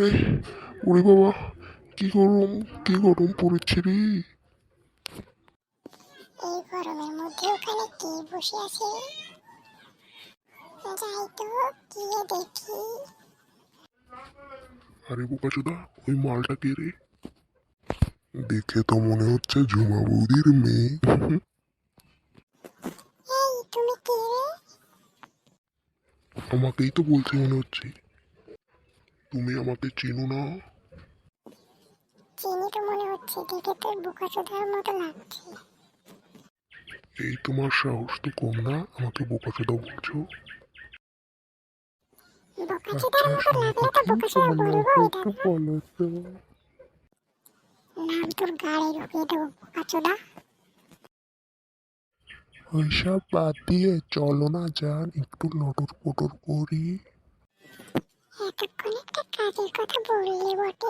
এ, ওরে বাবা, কি গরম পড়েছে রে। এই গরমের মধ্যে ওখানে কে বসে আছে? যাই তো গিয়ে দেখি। আরে বোকাচোদা, ওই মালটা কে রে? দেখে তো মনে হচ্ছে ঝুমা বৌদির মেয়ে। এই তুমি কে রে? আমাকেই তো বলছে মনে হচ্ছে। তুমি আমাকে চিনো না? চিনি তো মনে হচ্ছে, দেখে তোর বোকাচোদার মতো লাগছে। এই তোমার সাহস তো কম না, আমাকে বোকাচোদা বলছো? বোকাচোদার মতো লাগলে তো বোকাচোদা বলবোই দাদা। নাম তোর গাড়ি ঢুকিয়ে দেবো বোকাচোদা। ওইসব বাদ দিয়ে চলো না যান, একটু লটর পটর করি। এতক্ষণ একটা কাজের কথা বললে বটে,